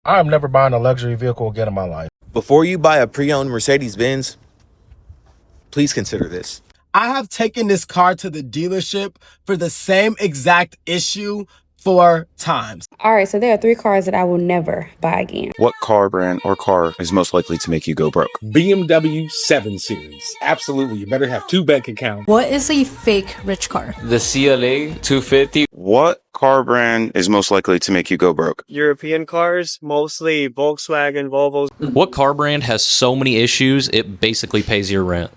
I'm never buying a luxury vehicle again in my life. Before you buy a pre-owned Mercedes-Benz, please consider this. I have taken this car to the dealership for the same exact issue 4 times. All right, so there are 3 cars that I will never buy again. What car brand or car is most likely to make you go broke? BMW 7 Series. Absolutely. You better have 2 bank accounts. What is a fake rich car? The CLA 250. What car brand is most likely to make you go broke? European cars, mostly Volkswagen, Volvos. What car brand has so many issues it basically pays your rent?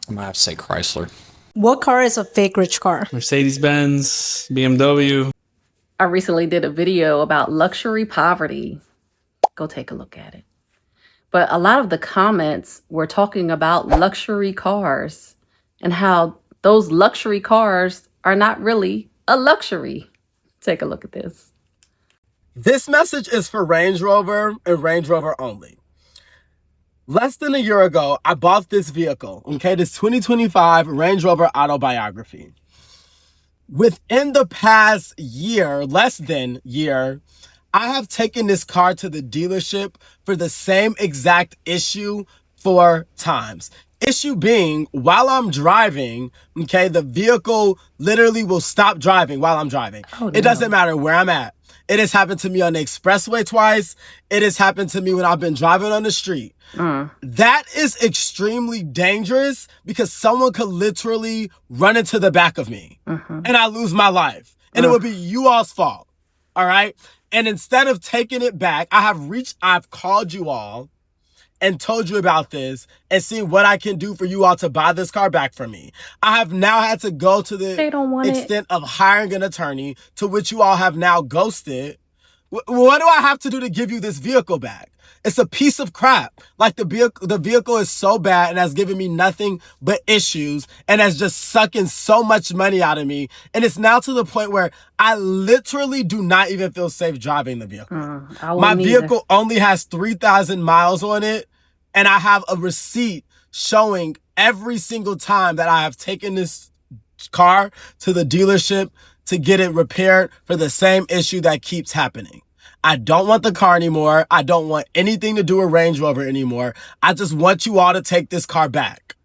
I might have to say Chrysler. What car is a fake rich car? Mercedes-Benz, BMW. I recently did a video about luxury poverty. Go take a look at it. But a lot of the comments were talking about luxury cars and how those luxury cars are not really a luxury. Take a look at this. This message is for Range Rover and Range Rover only. Less than a year ago, I bought this vehicle, okay, this 2025 Range Rover Autobiography. Within the past year, less than year, I have taken this car to the dealership for the same exact issue 4 times. Issue being, while I'm driving, okay, the vehicle literally will stop driving while I'm driving. It doesn't matter where I'm at. It has happened to me on the expressway twice. It has happened to me when I've been driving on the street. That is extremely dangerous because someone could literally run into the back of me and I lose my life. And it would be you all's fault. All right. And instead of taking it back, I've called you all and told you about this and seen what I can do for you all to buy this car back from me. I have now had to go to the extent of hiring an attorney, to which you all have now ghosted. What do I have to do to give you this vehicle back? It's a piece of crap. Like the vehicle is so bad and has given me nothing but issues and has just sucking so much money out of me. And it's now to the point where I literally do not even feel safe driving the vehicle. My vehicle only has 3,000 miles on it. And I have a receipt showing every single time that I have taken this car to the dealership to get it repaired for the same issue that keeps happening. I don't want the car anymore. I don't want anything to do with Range Rover anymore. I just want you all to take this car back.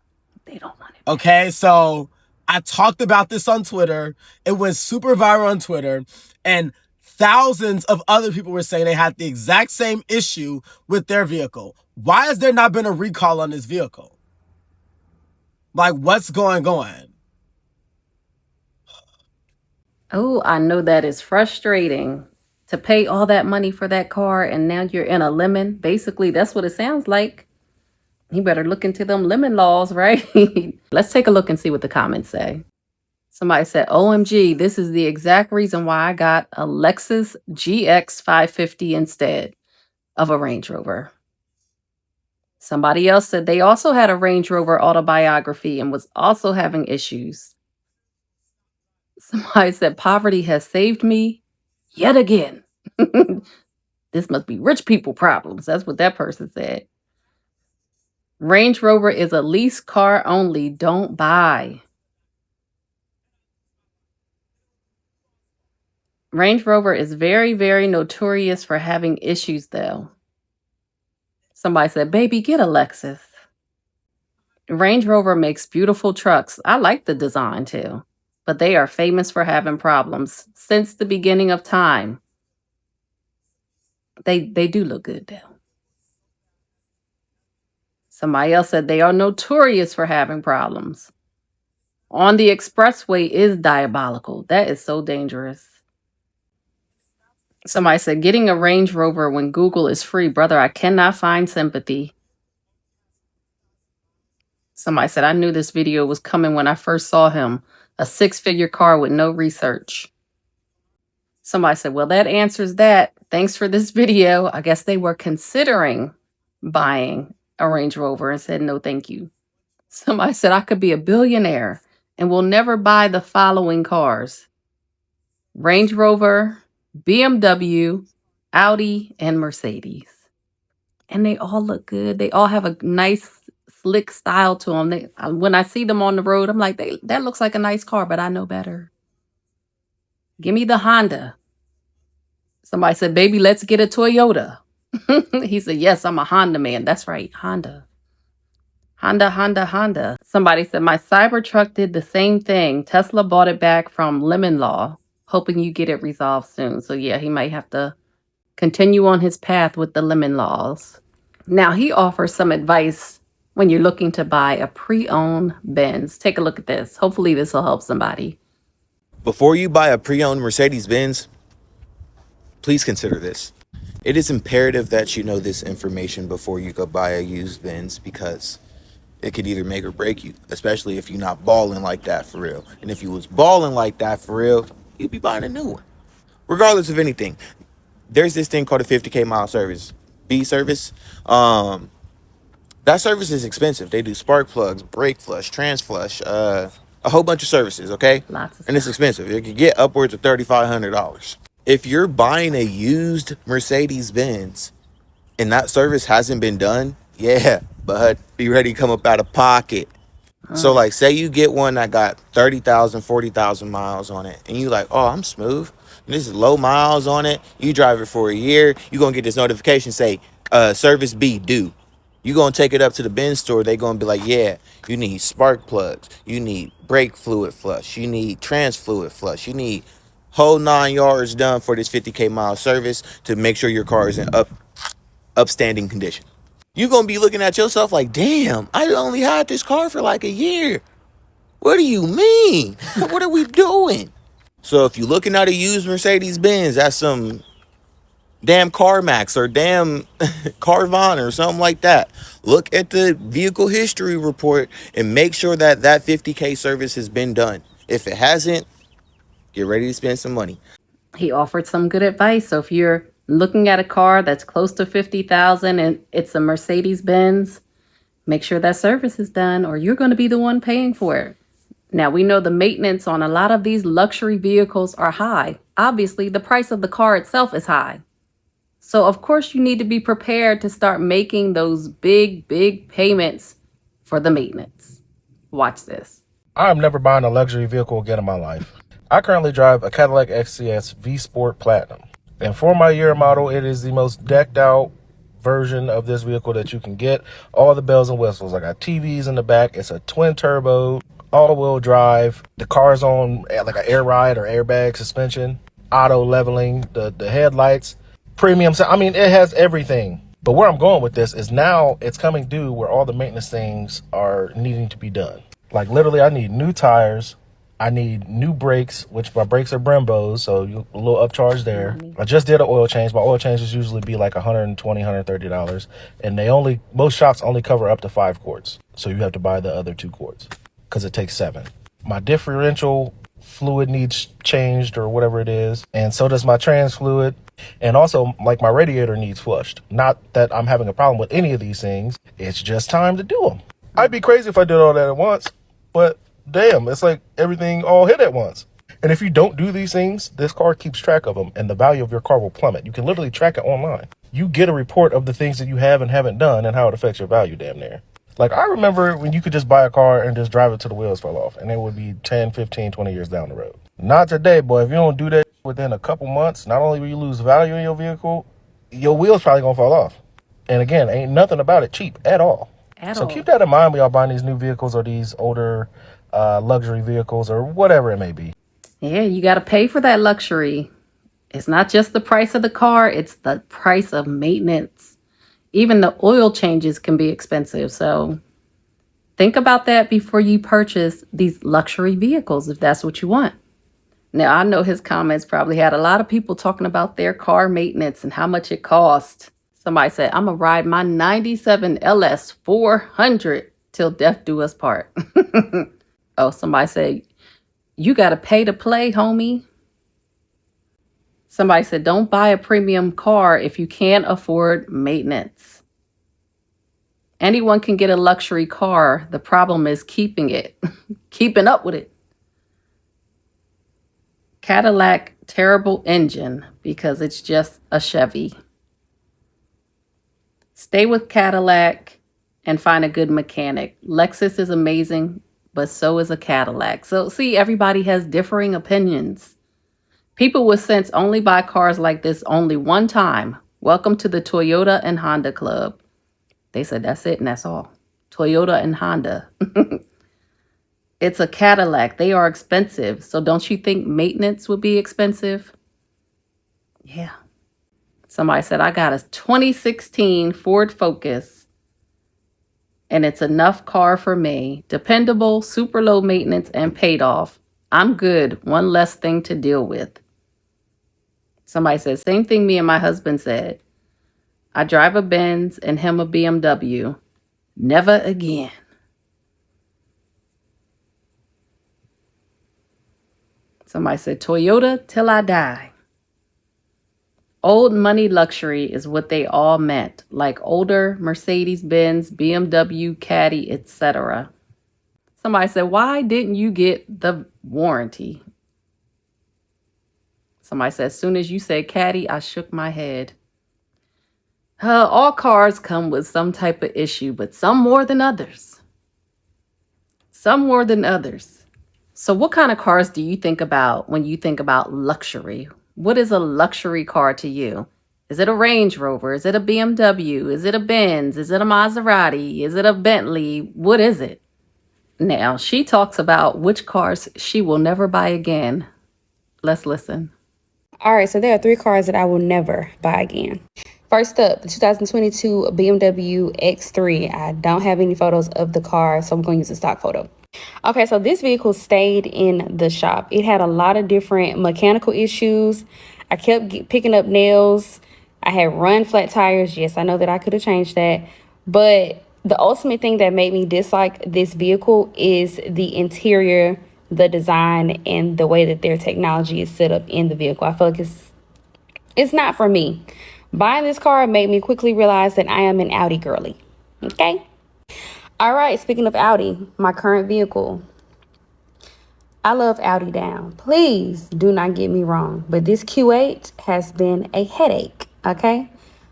They don't want it. Okay, so I talked about this on Twitter. It went super viral on Twitter. And thousands of other people were saying they had the exact same issue with their vehicle. Why has there not been a recall on this vehicle? Like, what's going on? Oh, I know that is frustrating to pay all that money for that car and now you're in a lemon. Basically, that's what it sounds like. You better look into them lemon laws, right? Let's take a look and see what the comments say. Somebody said, OMG, this is the exact reason why I got a Lexus GX 550 instead of a Range Rover. Somebody else said they also had a Range Rover Autobiography and was also having issues. Somebody said, poverty has saved me yet again. This must be rich people problems. That's what that person said. Range Rover is a lease car only. Don't buy. Range Rover is very, very notorious for having issues, though. Somebody said, baby, get a Lexus. Range Rover makes beautiful trucks. I like the design, too. But they are famous for having problems since the beginning of time. They do look good, though. Somebody else said they are notorious for having problems. On the expressway is diabolical. That is so dangerous. Somebody said, getting a Range Rover when Google is free. Brother, I cannot find sympathy. Somebody said, I knew this video was coming when I first saw him. A 6-figure car with no research. Somebody said, well, that answers that. Thanks for this video. I guess they were considering buying a Range Rover and said, no, thank you. Somebody said, I could be a billionaire and will never buy the following cars: Range Rover, BMW, Audi, and Mercedes. And they all look good. They all have a nice, slick style to them. When I see them on the road, I'm like, that looks like a nice car, but I know better. Give me the Honda. Somebody said, baby, let's get a Toyota. He said, yes, I'm a Honda man. That's right, Honda. Honda. Somebody said, my Cybertruck did the same thing. Tesla bought it back from Lemon Law, hoping you get it resolved soon. So yeah, he might have to continue on his path with the lemon laws. Now, he offers some advice when you're looking to buy a pre-owned Benz. Take a look at this. Hopefully this will help somebody. Before you buy a pre-owned Mercedes Benz, please consider this. It is imperative that you know this information before you go buy a used Benz, because it could either make or break you, especially if you're not balling like that for real. And if you was balling like that for real, you'd be buying a new one. Regardless of anything, there's this thing called a 50K mile service, B service. That service is expensive. They do spark plugs, brake flush, trans flush, a whole bunch of services, okay? Lots of And it's stuff. expensive. It could get upwards of $3,500. If you're buying a used Mercedes Benz and that service hasn't been done, yeah, but be ready to come up out of pocket. So like, say you get one that got 30,000, 40,000 miles on it, and you like, oh, I'm smooth. This is low miles on it. You drive it for a year, you're gonna get this notification say, service B due. You're gonna take it up to the Benz store. They're gonna be like, yeah, you need spark plugs, you need brake fluid flush, you need trans fluid flush, you need whole 9 yards done for this 50K mile service to make sure your car is in upstanding condition. You're gonna be looking at yourself like, damn, I only had this car for like a year. What do you mean? What are we doing? So if you're looking at a used Mercedes Benz, that's some damn CarMax or damn Carvana or something like that. Look at the vehicle history report and make sure that that 50K service has been done. If it hasn't, get ready to spend some money. He offered some good advice. So if you're looking at a car that's close to 50,000 and it's a Mercedes Benz, make sure that service is done or you're going to be the one paying for it. Now, we know the maintenance on a lot of these luxury vehicles are high. Obviously, the price of the car itself is high. So, of course, you need to be prepared to start making those big payments for the maintenance. Watch this. I'm never buying a luxury vehicle again in my life. I currently drive a Cadillac XCS V Sport Platinum. And for my year model, it is the most decked out version of this vehicle that you can get. All the bells and whistles. I got TVs in the back. It's a twin turbo, all-wheel drive. The car's on like an air ride or airbag suspension, auto leveling, the headlights, premium sound. I mean, it has everything. But where I'm going with this is now it's coming due where all the maintenance things are needing to be done. Like literally, I need new tires. I need new brakes, which my brakes are Brembos, so a little upcharge there. I just did an oil change. My oil changes usually be like $120, $130. And most shops only cover up to 5 quarts. So you have to buy the other 2 quarts because it takes 7. My differential fluid needs changed or whatever it is. And so does my trans fluid. And also, like, my radiator needs flushed. Not that I'm having a problem with any of these things. It's just time to do them. I'd be crazy if I did all that at once, but damn, it's like everything all hit at once. And if you don't do these things, this car keeps track of them and the value of your car will plummet. You can literally track it online. You get a report of the things that you have and haven't done and how it affects your value damn near. Like, I remember when you could just buy a car and just drive it till the wheels fell off, and it would be 10, 15, 20 years down the road. Not today, boy. If you don't do that within a couple months, not only will you lose value in your vehicle, your wheels probably gonna fall off. And again, ain't nothing about it cheap at all. So keep that in mind when y'all buying these new vehicles or these older luxury vehicles or whatever it may be. Yeah, you got to pay for that luxury. It's not just the price of the car, it's the price of maintenance. Even the oil changes can be expensive. So think about that before you purchase these luxury vehicles, if that's what you want. Now, I know his comments probably had a lot of people talking about their car maintenance and how much it cost. Somebody said, I'm going to ride my 97 LS 400 till death do us part. Oh, somebody said, you got to pay to play, homie. Somebody said, don't buy a premium car if you can't afford maintenance. Anyone can get a luxury car. The problem is keeping it, keeping up with it. Cadillac, terrible engine because it's just a Chevy. Stay with Cadillac and find a good mechanic. Lexus is amazing, but so is a Cadillac. So see, everybody has differing opinions. People with sense only buy cars like this only one time. Welcome to the Toyota and Honda Club. They said that's it and that's all. Toyota and Honda. It's a Cadillac. They are expensive. So don't you think maintenance would be expensive? Yeah. Somebody said, I got a 2016 Ford Focus and it's enough car for me. Dependable, super low maintenance, and paid off. I'm good. One less thing to deal with. Somebody said, same thing me and my husband said. I drive a Benz and him a BMW. Never again. Somebody said, Toyota till I die. Old money luxury is what they all meant, like older Mercedes Benz, BMW, Caddy, etc. Somebody said, why didn't you get the warranty? Somebody said, as soon as you said Caddy, I shook my head. All cars come with some type of issue, but some more than others. Some more than others. So what kind of cars do you think about when you think about luxury? What is a luxury car to you? Is it a Range Rover? Is it a BMW? Is it a Benz? Is it a Maserati? Is it a Bentley? What is it? Now, she talks about which cars she will never buy again. Let's listen. All right, so there are 3 cars that I will never buy again. First up, the 2022 BMW X3. I don't have any photos of the car, so I'm going to use a stock photo. Okay, so this vehicle stayed in the shop. It had a lot of different mechanical issues. I kept picking up nails. I had run flat tires. Yes, I know that I could have changed that. But the ultimate thing that made me dislike this vehicle is the interior, the design, and the way that their technology is set up in the vehicle. I feel like it's not for me. Buying this car made me quickly realize that I am an Audi girly. Okay? All right, speaking of Audi, my current vehicle. I love Audi down. Please do not get me wrong, but this Q8 has been a headache, okay?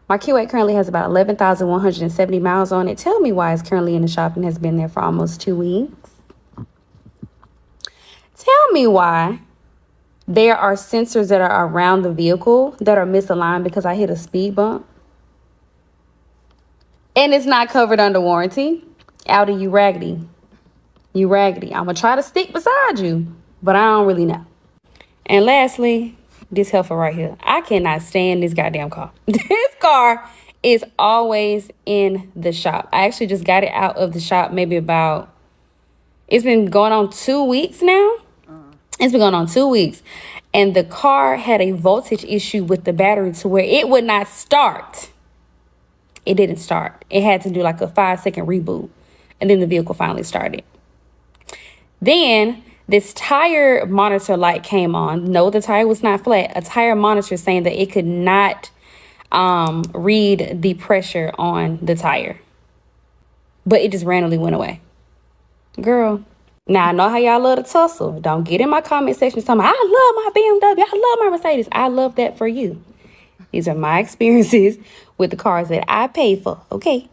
My Q8 currently has about 11,170 miles on it. Tell me why it's currently in the shop and has been there for almost 2 weeks. Tell me why there are sensors that are around the vehicle that are misaligned because I hit a speed bump. And it's not covered under warranty. Audi, you raggedy. You raggedy. I'm going to try to stick beside you, but I don't really know. And lastly, this heifer right here. I cannot stand this goddamn car. This car is always in the shop. I actually just got it out of the shop maybe about, it's been going on 2 weeks now. It's been going on 2 weeks. And the car had a voltage issue with the battery to where it would not start. It didn't start. It had to do like a 5-second reboot. And then the vehicle finally started. Then this tire monitor light came on. No, the tire was not flat. A tire monitor saying that it could not read the pressure on the tire. But it just randomly went away. Girl. Now, I know how y'all love to tussle. Don't get in my comment section talking about, I love my BMW. I love my Mercedes. I love that for you. These are my experiences with the cars that I paid for. Okay.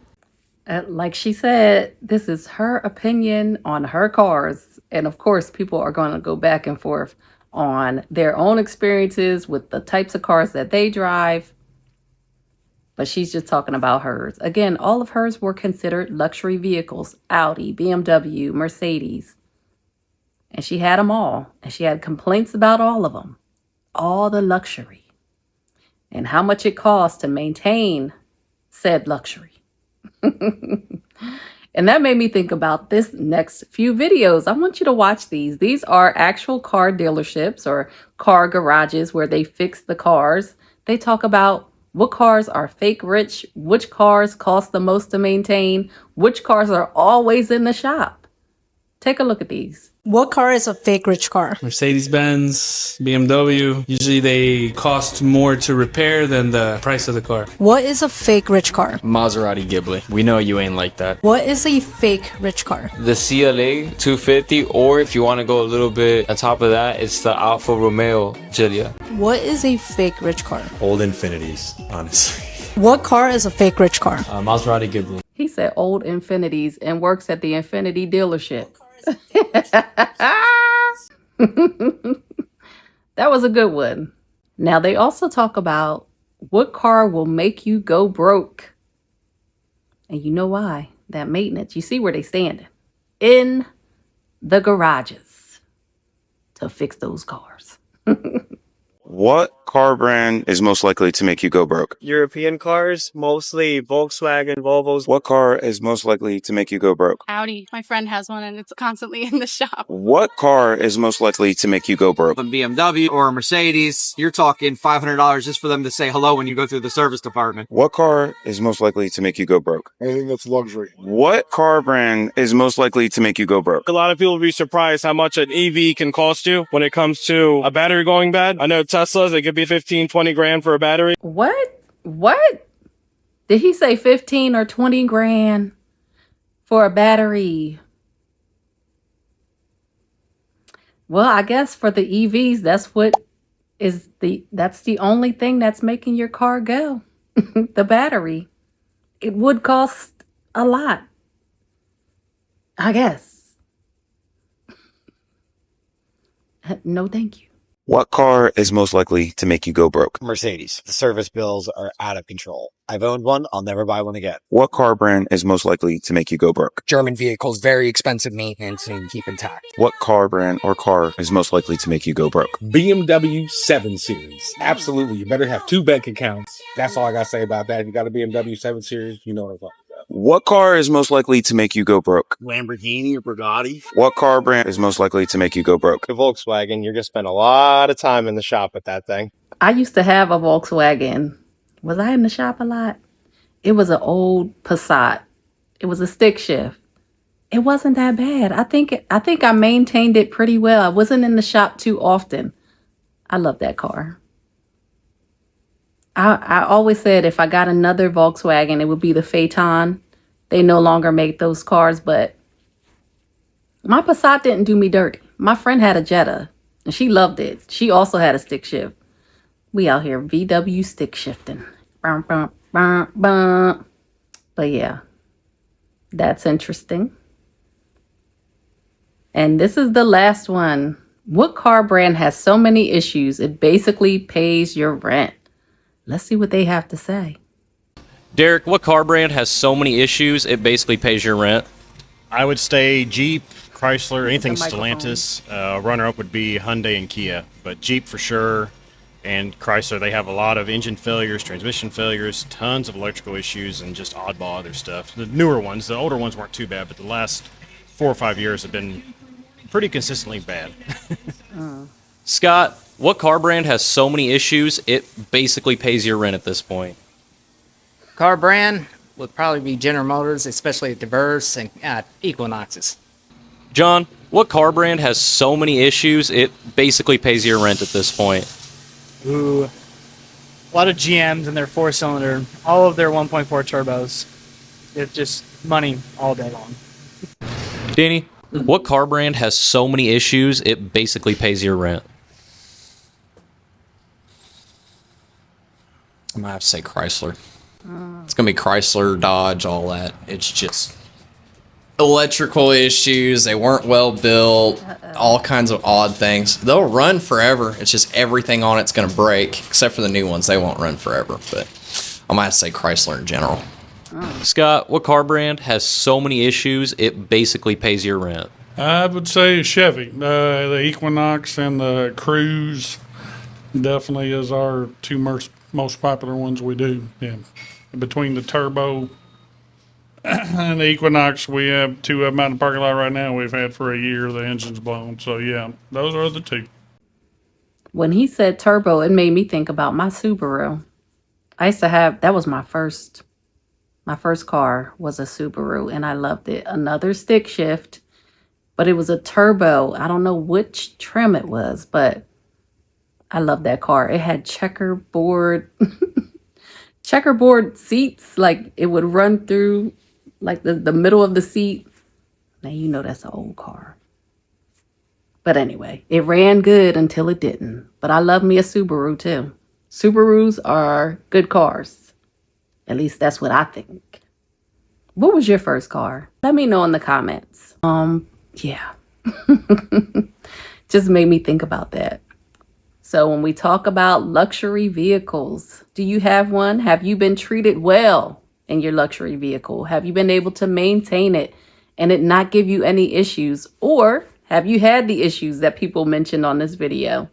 Like she said, this is her opinion on her cars. And of course, people are going to go back and forth on their own experiences with the types of cars that they drive. But she's just talking about hers. Again, all of hers were considered luxury vehicles. Audi, BMW, Mercedes. And she had them all. And she had complaints about all of them. All the luxury. And how much it costs to maintain said luxury. And that made me think about this next few videos. I want you to watch these. These are actual car dealerships or car garages where they fix the cars. They talk about what cars are fake rich, which cars cost the most to maintain, which cars are always in the shop. Take a look at these. What car is a fake rich car? Mercedes-Benz, BMW. Usually they cost more to repair than the price of the car. What is a fake rich car? Maserati Ghibli. We know you ain't like that. What is a fake rich car? The CLA 250, or if you want to go a little bit on top of that, it's the Alfa Romeo Giulia. What is a fake rich car? Old Infinities, honestly. What car is a fake rich car? Maserati Ghibli. He said old Infinities and works at the Infinity dealership. That was a good one. Now, they also talk about what car will make you go broke. And you know why? That maintenance. You see where they standing. In the garages to fix those cars. What car brand is most likely to make you go broke? European cars, mostly Volkswagen, Volvos. What car is most likely to make you go broke? Audi. My friend has one and it's constantly in the shop. What car is most likely to make you go broke? A BMW or a Mercedes, you're talking $500 just for them to say hello when you go through the service department. What car is most likely to make you go broke? Anything that's luxury. What car brand is most likely to make you go broke? A lot of people will be surprised how much an EV can cost you when it comes to a battery going bad. I know Teslas, it could be 15, 20 grand for a battery. What? Did he say 15 or 20 grand for a battery? Well, I guess for the EVs, that's the only thing that's making your car go. The battery. It would cost a lot, I guess. No, thank you. What car is most likely to make you go broke? Mercedes. The service bills are out of control. I've owned one. I'll never buy one again. What car brand is most likely to make you go broke? German vehicles, very expensive maintenance and keep intact. What car brand or car is most likely to make you go broke? BMW 7 Series. Absolutely. You better have 2 bank accounts. That's all I got to say about that. If you got a BMW 7 Series, you know what I'm talking about. What car is most likely to make you go broke? Lamborghini or Bugatti. What car brand is most likely to make you go broke? The Volkswagen, you're going to spend a lot of time in the shop with that thing. I used to have a Volkswagen. Was I in the shop a lot? It was an old Passat. It was a stick shift. It wasn't that bad. I think I maintained it pretty well. I wasn't in the shop too often. I love that car. I always said if I got another Volkswagen, it would be the Phaeton. They no longer make those cars, but my Passat didn't do me dirty. My friend had a Jetta, and she loved it. She also had a stick shift. We out here VW stick shifting. But yeah, that's interesting. And this is the last one. What car brand has so many issues it basically pays your rent? Let's see what they have to say. Derek, what car brand has so many issues it basically pays your rent? I would say Jeep, Chrysler, anything Stellantis. Runner-up would be Hyundai and Kia, but Jeep for sure, and Chrysler, they have a lot of engine failures, transmission failures, tons of electrical issues, and just oddball other stuff. The newer ones, the older ones weren't too bad, but the last 4 or 5 years have been pretty consistently bad. Scott, what car brand has so many issues it basically pays your rent at this point? Car brand would probably be General Motors, especially Diverse and Equinoxes. John, what car brand has so many issues it basically pays your rent at this point? Ooh, a lot of GMs and their 4-cylinder, all of their 1.4 turbos. It's just money all day long. Danny, what car brand has so many issues it basically pays your rent? I might have to say Chrysler. It's going to be Chrysler, Dodge, all that. It's just electrical issues. They weren't well built. All kinds of odd things. They'll run forever. It's just everything on it's going to break, except for the new ones. They won't run forever. But I might have to say Chrysler in general. Scott, what car brand has so many issues it basically pays your rent? I would say Chevy. The Equinox and the Cruise definitely is our two most popular ones we do. Yeah. Between the Turbo and the Equinox, we have 2 of them out in the parking lot right now. We've had for a year. The engine's blown. So, yeah, those are the 2. When he said turbo, it made me think about my Subaru. I used to have, that was my first car was a Subaru, and I loved it. Another stick shift, but it was a turbo. I don't know which trim it was, but I love that car. It had checkerboard seats. Like it would run through like the middle of the seat. Now, you know, that's an old car. But anyway, it ran good until it didn't. But I love me a Subaru too. Subarus are good cars. At least that's what I think. What was your first car? Let me know in the comments. Yeah. Just made me think about that. So when we talk about luxury vehicles, do you have one? Have you been treated well in your luxury vehicle? Have you been able to maintain it and it not give you any issues? Or have you had the issues that people mentioned on this video?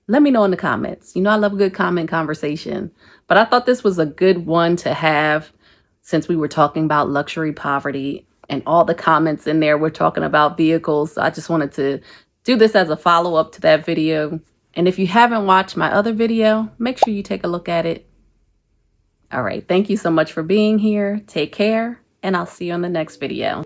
Let me know in the comments. You know, I love a good comment conversation, but I thought this was a good one to have since we were talking about luxury poverty and all the comments in there were talking about vehicles. So I just wanted to do this as a follow-up to that video. And if you haven't watched my other video, make sure you take a look at it. All right. Thank you so much for being here. Take care, and I'll see you on the next video.